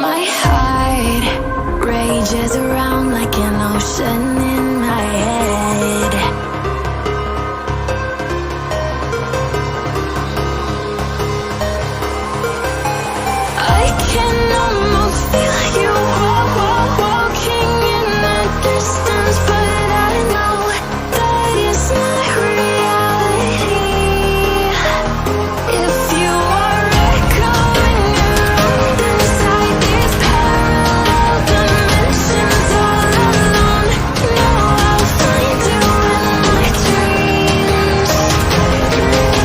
My heart rages around like an ocean in my head. I can almost feel you walking in the distance, but I know that it's not reality. If you are echoing around inside these parallel dimensions all alone, know I'll find you in my dreams. I'll find you in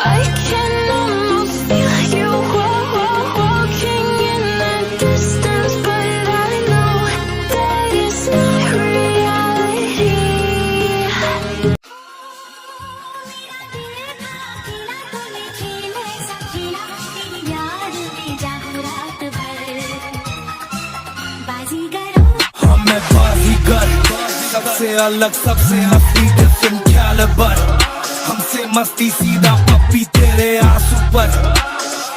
I can almost feel you walking in the distance, but I know that it's not reality. हम मैं बाजीगर, सबसे अलग सबसे असली different calibre. हमसे मस्ती सीधा पप्पी तेरे आंसू पर।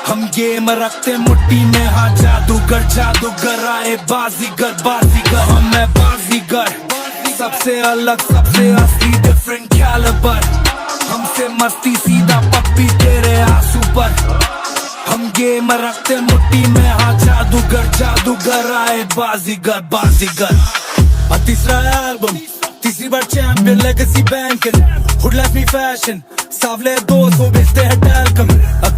हम गेम रखते मुट्ठी में, हाँ जादूगर जादूगर आए बाजीगर बाजीगर। हम मैं बाजीगर, सबसे अलग सबसे असली डिफरेंट कैलिबर। हमसे मस्ती सीधा पप्पी तेरे आंसू पर। हम गेम रखते मुट्ठी में, हाँ जादूगर जादूगर आए बाजीगर बाजीगर। तीसरा एल्बम, तीसरी बार champion, legacy banking, hood life me fashion. सावले 200 बेचते हैं टैल्कम,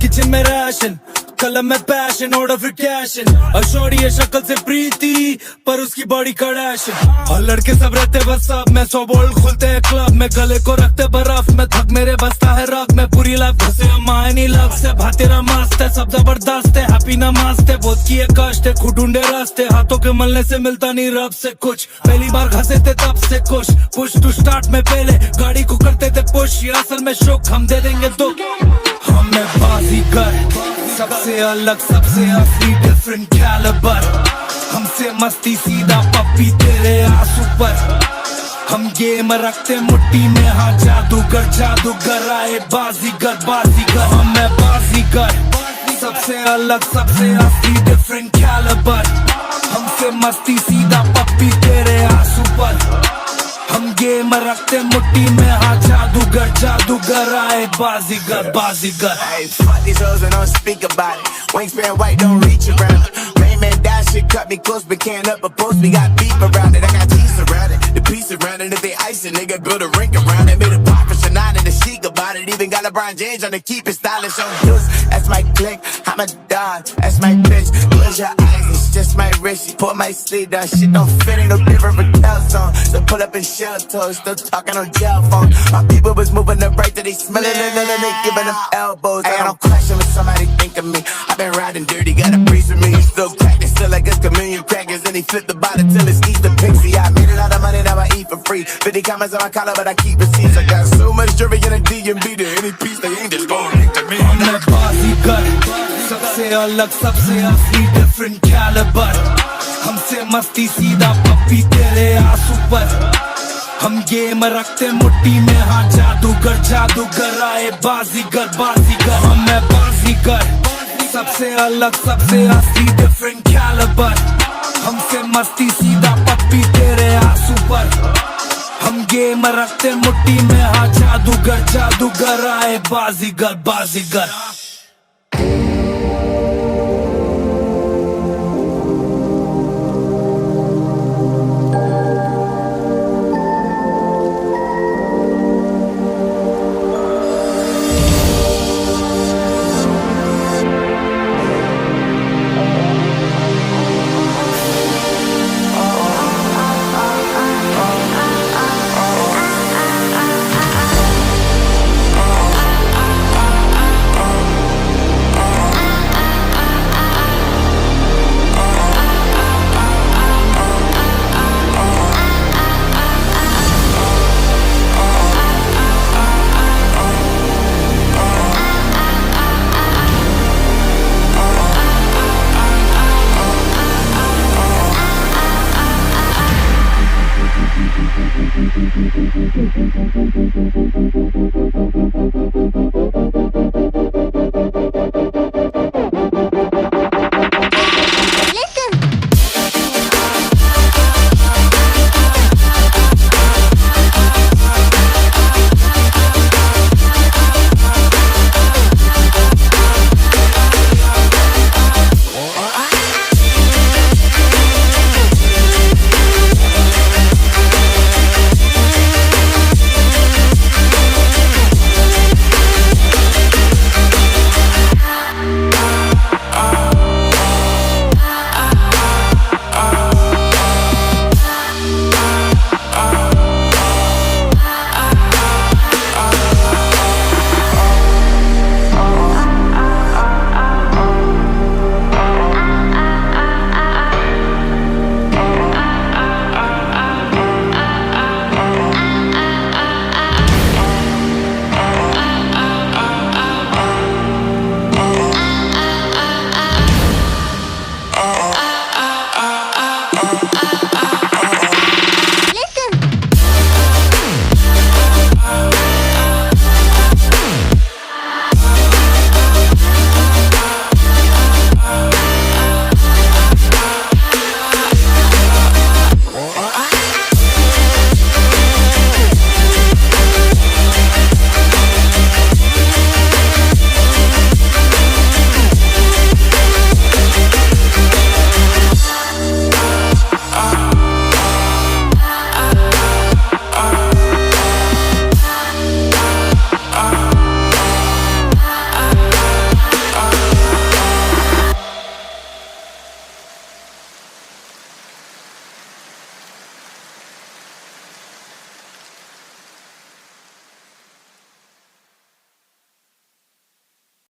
किचन में राशन, कलम में पैशन, ऑर्डर फिर कैशन। अशोरी है शक्ल से प्रीति, पर उसकी बॉडी कड़ैशन। और लड़के सब रहते बस अब में, 100 बोल्ट खुलते हैं क्लब में, गले को रखते बर्फ में, थक मेरे बसता है रग में। पूरी लाइफ घुसे मायनी लग से, भातेरा मस्त है, सब जबरदस्त है, हैप्पी नमस्ते है, बहुत किए कष्ट है, खुद ढूंढे रास्ते, हाथों के मलने से मिलता नहीं रब से कुछ। पहली बार घसे थे तब से खुश, पुश टू स्टार्ट में पहले गाड़ी को करते थे पुश, ये असल में शौक हम दे देंगे दुख। हम मैं बाजीगर, सबसे अलग सबसे असली डिफरेंट कैलिबर। हमसे मस्ती सीधा पप्पी तेरे आंसू पर। हम गेम रखते मुट्ठी में, हाँ जादूगर जादूगर आए बाजीगर बाजीगर। हम मैं बाजीगर, सबसे अलग सबसे असली डिफरेंट कैलिबर। हमसे मस्ती सीधा पप्पी तेरे आंसू पर। हम गेम रखते मुट्ठी में, हाँ जादूगर जादूगर आए बाजीगर बाजीगर। Hey, fuck these hoes and don't speak about it. Wingspan white, don't reach around it. Main man that shit cut me close, but can't up a post. We got beef around it, I got teeth around it. The piece around it, if they ice it, nigga build a rink around it. Made a pop for Shannon and the chic about it. Even got LeBron James trying to keep it stylish on dudes. That's my clique, I'm a dog, that's my bitch. Close your eyes, it's just my wrist. She pull my sleeve down, shit don't fit, ain't no different from Kel's on. So pull up in shell toes, still talking on jail phone. My people was moving up right till they smelling it, and they giving them elbows. I got no question when somebody think of me. I've been riding dirty, got a breeze with me. You still cracking, still like it's chameleon crackers. And he flip the bottle till it's Easter Pixie. I made a lot of money, now I eat for free. 50 comments on my collar, but I keep receipts. I got so much jewelry in a D&B to any piece, they ain't just gon' link to me. हम मैं बाजीगर, सबसे अलग सबसे असली different calibre. हमसे मस्ती सीधा पप्पी तेरे आंसू पर। हम गेम रखते मुट्ठी में, हाँ जादूगर जादूगर आए बाजीगर बाजीगर। हम मैं बाजीगर, सबसे अलग सबसे असली डिफरेंट कैलिबर। हमसे मस्ती सीधा पप्पी तेरे आंसू पर। हम गेम रखते मुट्ठी में, हाँ जादूगर जादूगर आए बाजीगर बाजीगर।